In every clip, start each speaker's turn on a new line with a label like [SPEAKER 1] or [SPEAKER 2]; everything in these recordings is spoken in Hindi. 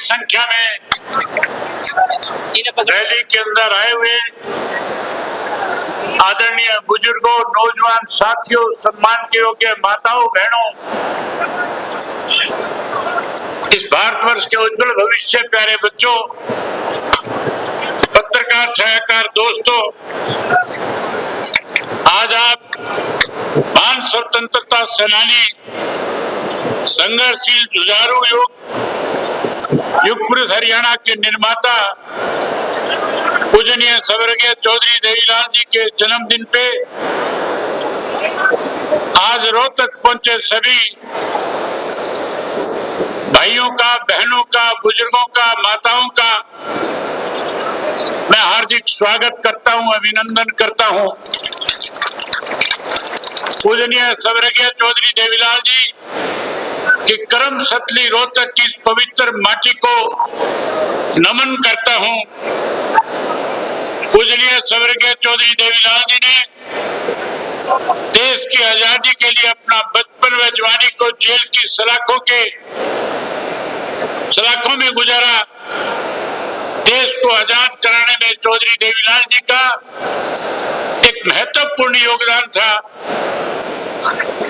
[SPEAKER 1] संख्या में रैली के अंदर आए हुए आदरणीय बुजुर्गों, नौजवान साथियों, सम्मान के योग्य माताओं, बहनों, इस भारतवर्ष के उज्जवल भविष्य, प्यारे बच्चों, पत्रकार, छायाकार दोस्तों, आज आप महान स्वतंत्रता सेनानी, संघर्षशील जुझारू युग पुरुष, हरियाणा के निर्माता पूजनीय स्वर्गीय चौधरी देवीलाल जी के जन्मदिन पे आज रोहतक पहुंचे सभी भाइयों का, बहनों का, बुजुर्गों का, माताओं का मैं हार्दिक स्वागत करता हूं, अभिनंदन करता हूं। पूजनीय स्वर्गीय चौधरी देवीलाल जी की कर्म स्थली रोहतक की इस पवित्र माटी को नमन करता हूं। पूजनीय स्वर्गीय चौधरी देवीलाल जी ने देश की आजादी के लिए अपना बचपन व जवानी को जेल की सलाखों में गुजारा। देश को आजाद कराने में चौधरी देवीलाल जी का एक महत्वपूर्ण योगदान था।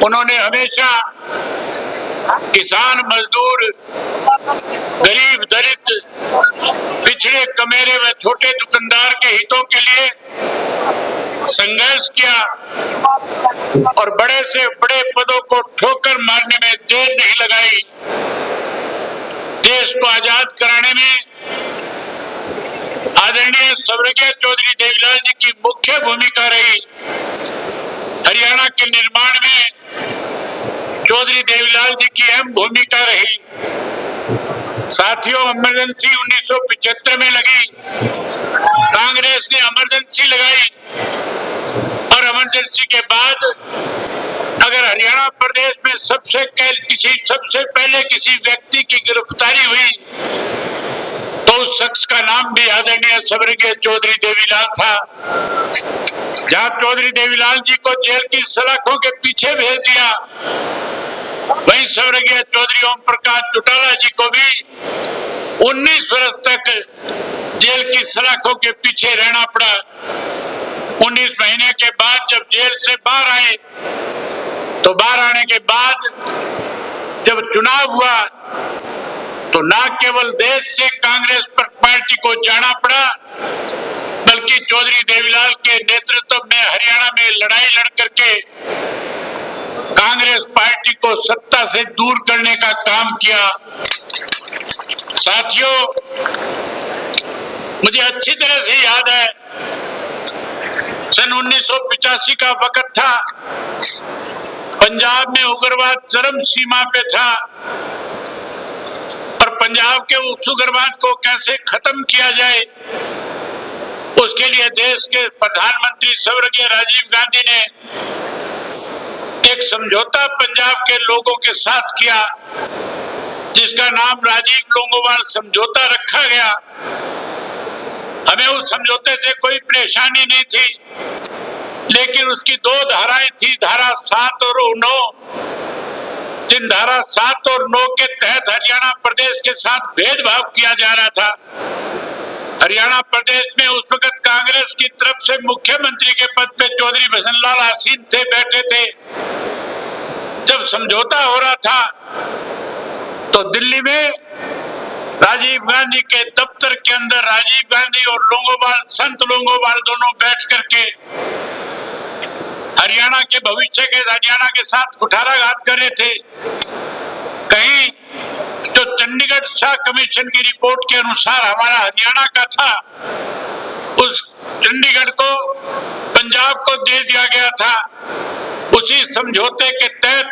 [SPEAKER 1] उन्होंने हमेशा किसान, मजदूर, गरीब, दलित, पिछड़े, कमेरे व छोटे दुकानदार के हितों के लिए संघर्ष किया और बड़े से बड़े पदों को ठोकर मारने में देर नहीं लगाई। देश को आजाद कराने में आदरणीय स्वर्गीय चौधरी देवीलाल जी की मुख्य भूमिका रही। हरियाणा के निर्माण में चौधरी देवीलाल जी की अहम भूमिका रही। साथियों, इमरजेंसी 1975 में लगी, कांग्रेस ने इमरजेंसी लगाई और इमरजेंसी के बाद अगर हरियाणा प्रदेश में सबसे पहले किसी व्यक्ति की गिरफ्तारी हुई तो उस शख्स का नाम भी आदरणीय स्वर्गीय चौधरी देवीलाल था। जहां चौधरी देवीलाल जी को जेल की सलाखों के पीछे भेज दिया, वहीं स्वर्गीय चौधरी ओम प्रकाश चौटाला जी को भी 19 वर्ष तक जेल की सलाखों के पीछे रहना पड़ा। 19 महीने के बाद जब जेल से बाहर आए तो बाहर आने के बाद जब चुनाव हुआ तो न केवल देश से कांग्रेस पार्टी को जाना पड़ा, बल्कि चौधरी देवीलाल के नेतृत्व में हरियाणा में लड़ाई लड़ करके कांग्रेस पार्टी को सत्ता से दूर करने का काम किया। साथियों, मुझे अच्छी तरह से याद है, सन 1985 का वक्त था। पंजाब में उग्रवाद चरम सीमा पे था और पंजाब के उस उग्रवाद को कैसे खत्म किया जाए, उसके लिए देश के प्रधानमंत्री स्वर्गीय राजीव गांधी ने एक समझौता पंजाब के लोगों के साथ किया, जिसका नाम राजीव लोंगोवाल समझौता रखा गया। हमें उस समझौते से कोई परेशानी नहीं थी, लेकिन उसकी 2 धाराएं थी, धारा 7 और 9। जिन धारा 7 और 9 के तहत हरियाणा प्रदेश के साथ भेदभाव किया जा रहा था। हरियाणा प्रदेश में उस वक्त कांग्रेस की तरफ से मुख्यमंत्री के पद पे चौधरी भजनलाल आसीन थे, बैठे थे। जब समझौता हो रहा था तो दिल्ली में राजीव गांधी के दफ्तर के अंदर राजीव गांधी और लोंगोवाल, संत लोंगोवाल दोनों बैठ करके हरियाणा के भविष्य के, हरियाणा के साथ कुठाराघात कर रहे थे। कहीं जो चंडीगढ़ शाह कमीशन की रिपोर्ट के अनुसार हमारा हरियाणा का था, उस चंडीगढ़ को पंजाब को दे दिया गया था। उसी समझौते के तहत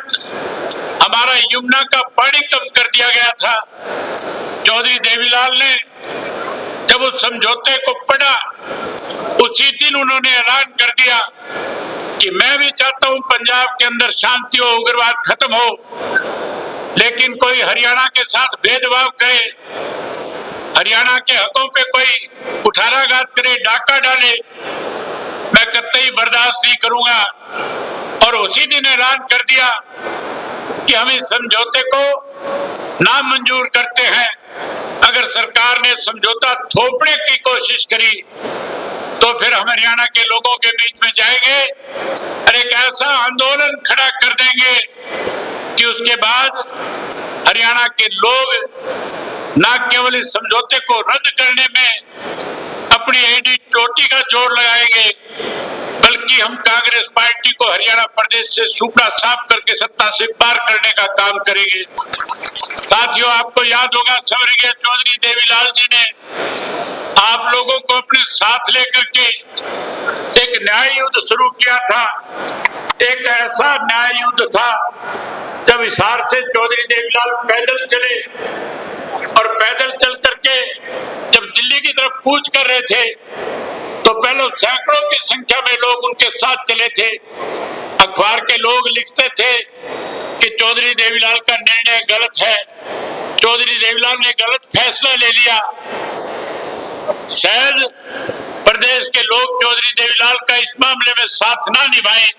[SPEAKER 1] हमारा यमुना का पानी कम कर दिया गया था। चौधरी देवीलाल ने जब उस समझौते को पढ़ा, उसी दिन उन्होंने ऐलान कर दिया कि मैं भी चाहता हूं पंजाब के अंदर शांति हो, उग्रवाद खत्म हो, लेकिन कोई हरियाणा के साथ भेदभाव करे, हरियाणा के हकों पे कोई कुठाराघात करे, डाका डाले, मैं कतई बर्दाश्त नहीं करूंगा। और उसी दिन ऐलान कर दिया कि हम इस समझौते को नामंजूर करते हैं। अगर सरकार ने समझौता थोपने की कोशिश करी तो फिर हम हरियाणा के लोगों के बीच में जाएंगे और एक ऐसा आंदोलन खड़ा कर देंगे कि उसके बाद हरियाणा के लोग न केवल इस समझौते को रद्द करने में अपनी एडी चोटी का जोर लगाएंगे, बल्कि हम कांग्रेस पार्टी को हरियाणा प्रदेश से सूपड़ा साफ करके सत्ता से पार करने का काम करेंगे। साथियों, आपको याद होगा स्वर्गीय चौधरी देवीलाल जी ने आप लोगों को अपने साथ लेकर के एक न्याय युद्ध शुरू किया था। एक ऐसा न्याय युद्ध था जब हिसार से चौधरी देवीलाल पैदल चले और पैदल चल करके जब दिल्ली की तरफ कूच कर रहे थे तो पहले सैकड़ों की संख्या में लोग उनके साथ चले थे। अखबार के लोग लिखते थे कि चौधरी देवीलाल का निर्णय गलत है, चौधरी देवीलाल ने गलत फैसला ले लिया। शायद प्रदेश के लोग चौधरी देवीलाल का इस मामले में साथ ना निभाएं,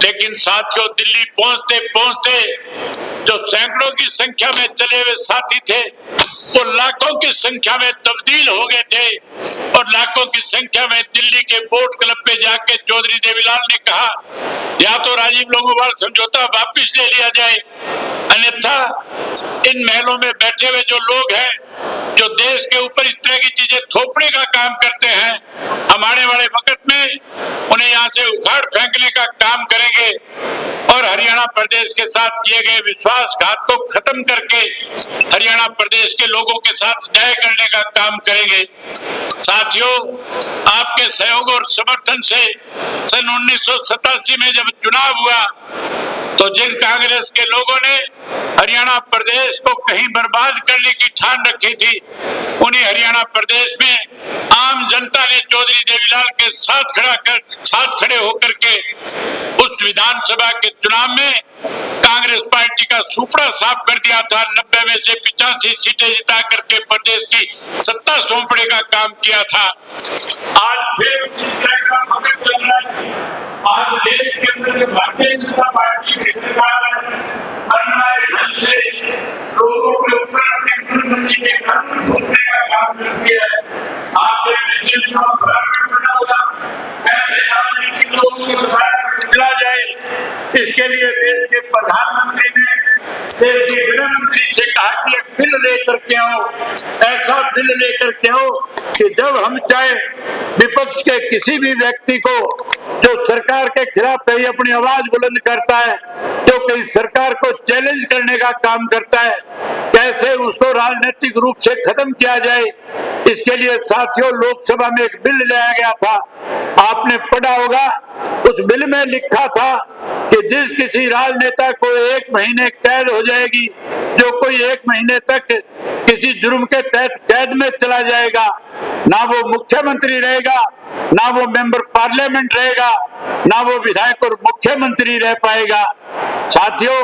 [SPEAKER 1] लेकिन साथियों, दिल्ली पहुंचते पहुंचते जो सैकड़ों की संख्या में चले हुए साथी थे वो लाखों की संख्या में तब्दील हो गए थे और लाखों की संख्या में दिल्ली के बोट क्लब पे जाके चौधरी देवीलाल ने कहा या तो राजीव लोंगोवाल समझौता वापिस ले लिया जाए, अन्यथा इन महलों में बैठे हुए जो लोग हैं जो देश के ऊपर इस तरह की चीजें थोपने का काम करते हैं, हम आने वाले वक्त में उन्हें यहाँ से उखाड़ फेंकने का काम करेंगे और हरियाणा प्रदेश के साथ किए गए विश्वासघात को खत्म करके हरियाणा प्रदेश के लोगों के साथ न्याय करने का काम करेंगे। साथियों, आपके सहयोग और समर्थन से सन 1987 में जब चुनाव हुआ तो जिन कांग्रेस के लोगों ने हरियाणा प्रदेश को कहीं बर्बाद करने की ठान रखी थी, उन्हीं हरियाणा प्रदेश में आम जनता ने चौधरी देवीलाल के साथ खड़े होकर के उस विधानसभा के चुनाव में कांग्रेस पार्टी का सूपड़ा साफ कर दिया था। 90 में से 85 सीटें जिता करके प्रदेश की सत्ता सौंपने का काम किया था। आज फिर आज देश के अंदर भारतीय जनता पार्टी की सरकार लोगों के ऊपर अपने के कानून थोपने का काम करती है। आपने चला जाए, इसके लिए देश के प्रधानमंत्री ने देश के गृह मंत्री से कहा कि एक बिल लेकर के आओ, ऐसा बिल लेकर के आओ कि जब हम चाहे विपक्ष के किसी भी व्यक्ति को जो सरकार के खिलाफ कहीं अपनी आवाज बुलंद करता है, जो कहीं सरकार को चैलेंज करने का काम करता है, कैसे उसको राजनीतिक रूप से खत्म किया जाए। इसके लिए साथियों, लोकसभा में एक बिल लाया गया था, आपने पढ़ा होगा। उस बिल में लिखा था कि जिस किसी राजनेता को 1 महीने कैद हो जाएगी, जो कोई 1 महीने तक किसी जुर्म के तहत कैद में चला जाएगा, ना वो मुख्यमंत्री रहेगा, ना वो मेंबर पार्लियामेंट रहेगा, ना वो विधायक और मुख्यमंत्री रह पाएगा। साथियों,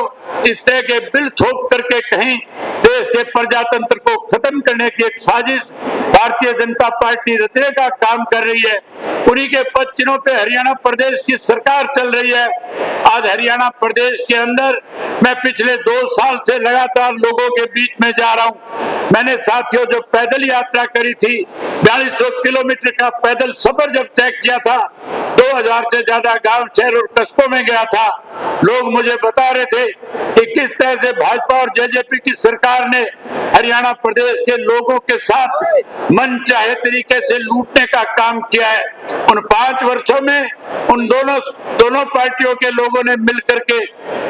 [SPEAKER 1] इस तरह के बिल थोप करके कहीं देश के प्रजातंत्र को खत्म करने की एक साजिश भारतीय जनता पार्टी रचने का काम कर रही है। उन्हीं के पद चिन्हों पे हरियाणा प्रदेश की सरकार चल रही है। आज हरियाणा प्रदेश के अंदर मैं पिछले 2 साल से लगातार लोगों के बीच में जा रहा हूँ। मैंने साथियों जो पैदल यात्रा करी थी, 4200 किलोमीटर का पैदल सफर जब तय किया था, 2000 से ज्यादा गांव, शहर और कस्बों में गया था। लोग मुझे बता रहे थे कि किस तरह से भाजपा और जेजेपी की सरकार ने हरियाणा प्रदेश के लोगों के साथ मन चाहे तरीके से लूटने का काम किया है। उन 5 वर्षों में उन दोनों पार्टियों के लोगों ने मिलकर के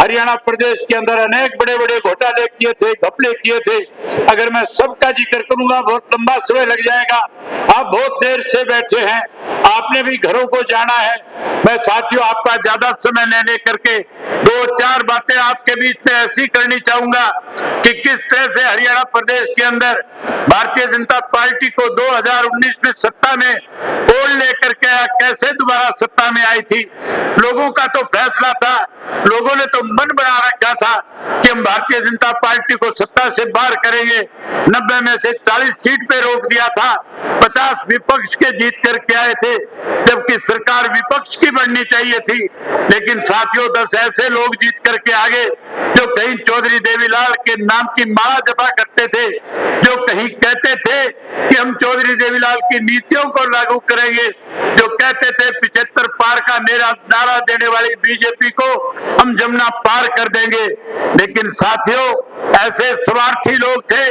[SPEAKER 1] हरियाणा प्रदेश के अंदर अनेक बड़े बड़े घोटाले किए थे, घपले किए थे। अगर मैं सबका जिक्र करूंगा बहुत लंबा समय लग जाएगा। आप बहुत देर से बैठे हैं, आपने भी घरों को जाना है। मैं साथियों आपका ज्यादा समय लेने करके 2-4 बातें आपके बीच में ऐसी करनी चाहूंगा कि किस तरह से हरियाणा प्रदेश के अंदर भारतीय जनता पार्टी पार्टी को 2019 में सत्ता में कौन लेकर के आया, कैसे दोबारा सत्ता में आई थी? लोगों का तो फैसला था, लोगों ने तो मन बना रखा था कि हम भारतीय जनता पार्टी को सत्ता से बाहर करेंगे। 90 में से 40 सीट पे रोक दिया था, 50 विपक्ष के जीत करके आए थे, जबकि सरकार विपक्ष की बननी चाहिए थी। लेकिन साथियों, 10 ऐसे लोग जीत करके आगे जो कहीं चौधरी देवीलाल के नाम की माला जपा करते थे, जो कहीं कहते थे कि हम चौधरी देवीलाल की नीतियों को लागू करेंगे, जो कहते थे 75 पार का नारा देने वाली बीजेपी को हम जमुना पार कर देंगे। लेकिन साथियों, ऐसे स्वार्थी लोग थे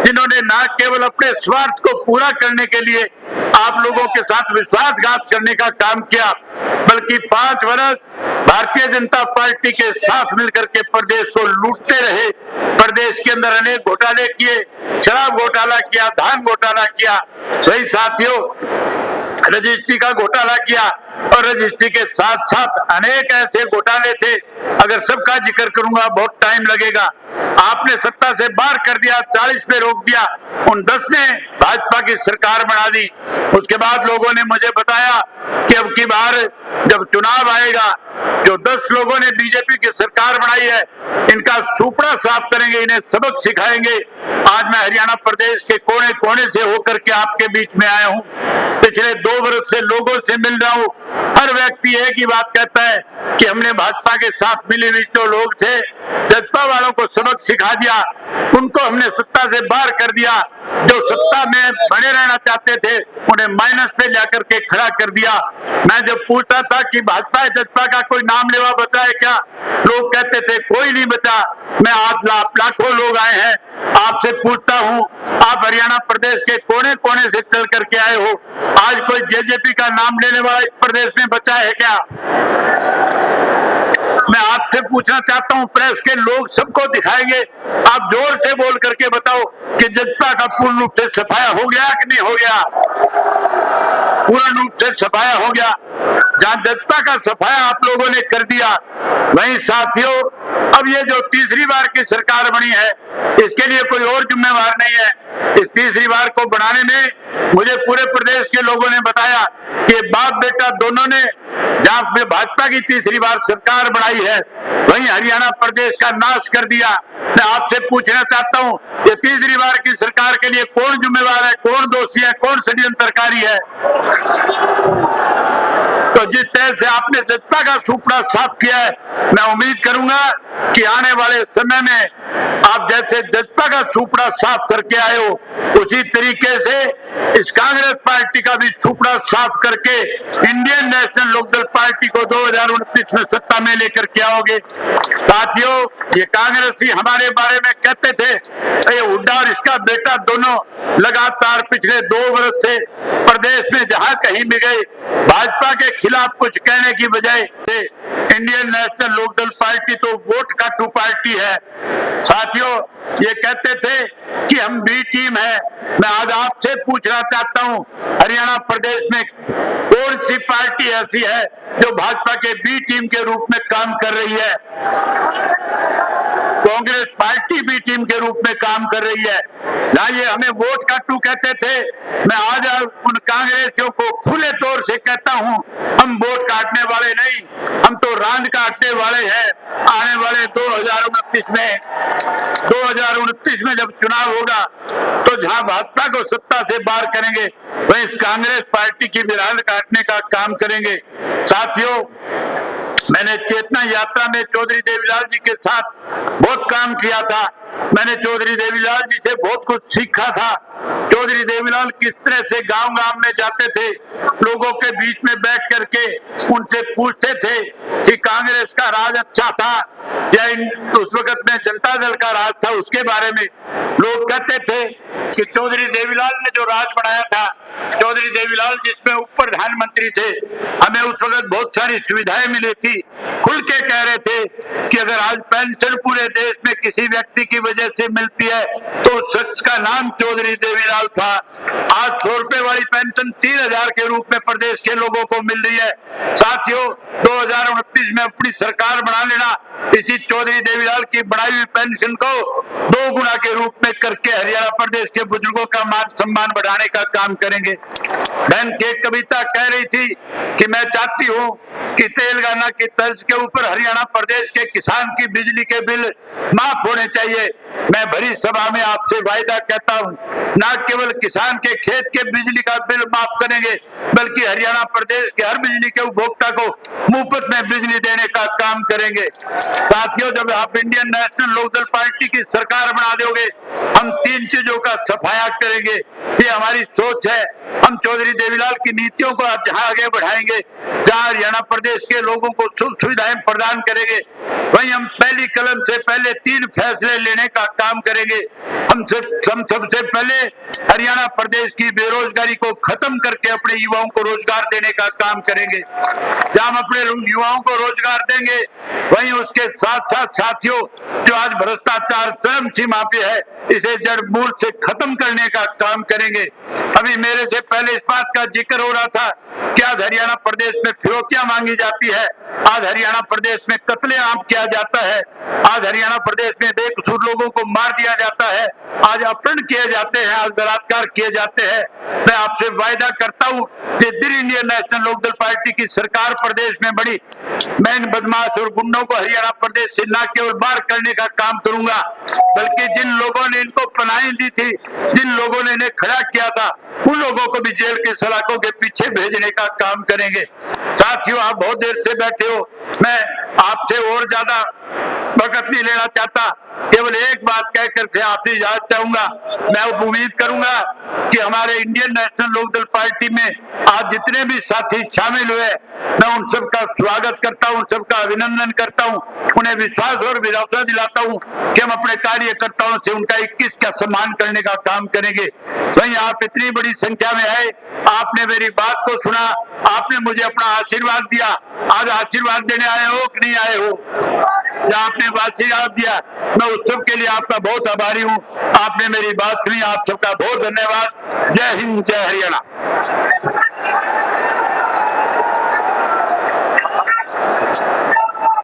[SPEAKER 1] जिन्होंने न केवल अपने स्वार्थ को पूरा करने के लिए आप लोगों के साथ विश्वासघात करने का काम किया, बल्कि 5 वर्ष भारतीय जनता पार्टी के साथ मिलकर के प्रदेश को लूटते रहे। प्रदेश के अंदर अनेक घोटाले किए, शराब घोटाला किया, धान घोटाला किया, वही साथियों रजिस्ट्री का घोटाला किया, और रजिस्ट्री के साथ साथ अनेक ऐसे घोटाले थे, अगर सबका जिक्र करूंगा बहुत टाइम लगेगा। आपने सत्ता से बाहर कर दिया, 40 पे रोक दिया, उन 10 ने भाजपा की सरकार बना दी। उसके बाद लोगों ने मुझे बताया कि अब की बार जब चुनाव आएगा, जो 10 लोगों ने बीजेपी की सरकार बनाई है, इनका सुपड़ा साफ करेंगे, इन्हें सबक सिखाएंगे। आज मैं हरियाणा प्रदेश के कोने कोने से होकर के आपके बीच में आया हूँ। पिछले 2 वर्ष से लोगों से मिल रहा हूँ। हर व्यक्ति एक ही बात कहता है कि हमने भाजपा के साथ मिली हुई जो लोग थे, जसपा वालों को सबक सिखा दिया, उनको हमने सत्ता से बाहर कर दिया। जो सत्ता में बने रहना चाहते थे, उन्हें माइनस पे जाकर के खड़ा कर दिया। मैं जब पूछता था कि भाजपा जसपा का कोई नाम लेवा बचा है क्या, लोग कहते थे कोई नहीं बचा। मैं आज लाखों लोग आए हैं, आपसे पूछता हूँ, आप हरियाणा प्रदेश के कोने कोने से चल करके आए हो, आज कोई जेजेपी का नाम लेने वाला इस प्रदेश में बचा है क्या? मैं आपसे पूछना चाहता हूं, प्रेस के लोग सबको दिखाएंगे, आप जोर से बोल करके बताओ कि जसपा का पूर्ण रूप से सफाया हो गया कि नहीं हो गया? पूर्ण रूप से सफाया हो गया। जहां जसपा का सफाया आप लोगों ने कर दिया, वहीं साथियों अब ये जो तीसरी बार की सरकार बनी है, इसके लिए कोई और जिम्मेवार नहीं है। इस तीसरी बार को बनाने में मुझे पूरे प्रदेश के लोगों ने बताया कि बाप बेटा दोनों ने, जहां भाजपा की तीसरी बार सरकार बनाई है, वहीं हरियाणा प्रदेश का नाश कर दिया। मैं आपसे पूछना चाहता हूं, ये तीसरी बार की सरकार के लिए कौन जिम्मेवार है, कौन दोषी है, कौन षड्यंत्रकारी है? तो जिस तरह से आपने जसपा का सुपड़ा साफ किया है, मैं उम्मीद करूंगा कि आने वाले समय में आप जैसे जसपा का सुपड़ा साफ करके आए हो, उसी तरीके से इस कांग्रेस पार्टी का भी सुपड़ा साफ करके इंडियन नेशनल लोकदल पार्टी को 2029 में सत्ता में लेकर के आओगे। साथियों, ये कांग्रेसी हमारे बारे में कहते थे, ये हुड्डा और इसका बेटा दोनों लगातार पिछले 2 वर्ष से प्रदेश में जहां कहीं भी गए, भाजपा के खिलाफ कुछ कहने की बजाय इंडियन नेशनल लोकदल पार्टी तो वोट काटू पार्टी है। साथियों, ये कहते थे कि हम बी टीम है। मैं आज आपसे पूछना चाहता हूं, हरियाणा प्रदेश में कौन सी पार्टी ऐसी है जो भाजपा के बी टीम के रूप में काम कर रही है? कांग्रेस पार्टी बी टीम के रूप में काम कर रही है। जहां ये हमें वोट काटू कहते थे, मैं आज उन कांग्रेसियों को खुले तौर से कहता हूं, हम वोट काटने वाले नहीं, हम तो रांद काटने वाले हैं। आने वाले 2029 में जब चुनाव होगा, तो जहां भाजपा को सत्ता से बाहर करेंगे, वहीं कांग्रेस पार्टी की भी रांद काटने का काम करेंगे। साथियों, मैंने चेतना यात्रा में चौधरी देवीलाल जी के साथ बहुत काम किया था। मैंने चौधरी देवीलाल जी से बहुत कुछ सीखा था। चौधरी देवीलाल किस तरह से गांव-गांव में जाते थे, लोगों के बीच में बैठ करके उनसे पूछते थे कि कांग्रेस का राज अच्छा था या उस वक्त में जनता दल का राज था। उसके बारे में लोग कहते थे कि चौधरी देवीलाल ने जो राज बनाया था, चौधरी देवीलाल जिसमें उप प्रधानमंत्री थे, हमें उस वक्त बहुत सारी सुविधाएं मिली थी। खुल के कह रहे थे कि अगर आज पेंशन पूरे देश में किसी व्यक्ति की
[SPEAKER 2] वजह से मिलती है, तो उस शख्स का नाम चौधरी देवीलाल था। आज 100 रुपए वाली पेंशन 3000 के रूप में प्रदेश के लोगों को मिल रही है। साथियों, 2029 में अपनी सरकार बना लेना, इसी चौधरी देवीलाल की बढ़ाई हुई पेंशन को 2 गुना के रूप में करके हरियाणा प्रदेश के बुजुर्गों का मान सम्मान बढ़ाने का काम करेंगे। बहन के कविता कह रही थी कि मैं चाहती हूँ कि तेलंगाना की तर्ज के ऊपर हरियाणा प्रदेश के किसान की बिजली के बिल माफ होने चाहिए। मैं भरी सभा में आपसे वायदा कहता हूँ, न केवल किसान के खेत के बिजली का बिल माफ करेंगे, बल्कि हरियाणा प्रदेश के हर बिजली के उपभोक्ता को मुफ्त में बिजली देने का काम करेंगे। साथियों, जब आप इंडियन नेशनल लोकदल पार्टी की सरकार बना दोगे, हम 3 चीजों का सफाया करेंगे। ये हमारी सोच है। हम चौधरी देवीलाल की नीतियों को जहां आगे बढ़ाएंगे, जहां हरियाणा प्रदेश के लोगों को सुख सुविधाएं प्रदान करेंगे, वहीं हम पहली कलम से पहले 3 फैसले लेने का काम करेंगे। हम सबसे पहले हरियाणा प्रदेश की बेरोजगारी को खत्म करके अपने युवाओं को रोजगार देने का काम करेंगे। जहां हम अपने युवाओं को रोजगार देंगे, वहीं उसके साथ साथ साथियों, जो आज भ्रष्टाचार चरम सीमा पे है, इसे जड़ मूल से खत्म करने का काम करेंगे। अभी मेरे से पहले इस बात का जिक्र हो रहा था कि आज हरियाणा प्रदेश में फिरौतियां मांगी जाती है, आज हरियाणा प्रदेश में कत्लेआम किया जाता है, आज हरियाणा प्रदेश में बेकसूर लोगों को मार दिया जाता है, आज अपहरण किए जाते हैं, आज बलात्कार किए जाते हैं। मैं आपसे वायदा करता हूं कि Delhi Indian National Lokdal party की सरकार प्रदेश में बड़ी मैन बदमाश और गुंडों को हरियाणा प्रदेश से न केवल बाहर करने का काम करूंगा, बल्कि जिन लोगों ने इनको पनाही दी थी, जिन लोगों ने इन्हें खड़ा किया था, उन लोगों को भी जेल के सलाखों के पीछे भेजने का काम करेंगे। साथियों, आप बहुत देर से बैठे हो, मैं आपसे और ज्यादा वक्त नहीं लेना चाहता, केवल एक बात कहकर के आपसे इजाजत चाहूंगा। मैं उम्मीद करूंगा कि हमारे इंडियन नेशनल लोकदल पार्टी में आज जितने भी साथी शामिल हुए, मैं उन सबका स्वागत करता हूं, उन सबका अभिनंदन करता हूं, उन्हें विश्वास और भरोसा दिलाता हूं कि हम अपने कार्यकर्ताओं से उनका 21 का सम्मान करने का काम करेंगे। वहीं आप इतनी बड़ी संख्या में आए, आपने मेरी बात को सुना, आपने मुझे अपना आशीर्वाद दिया। आज आशीर्वाद देने आए हो कि नहीं आए हो? जब आपने आशीर्वाद दिया, मैं उस सब के लिए आपका बहुत आभारी हूँ। आपने मेरी बात सुनी, आप सबका बहुत धन्यवाद। जय हिंद, जय हरियाणा।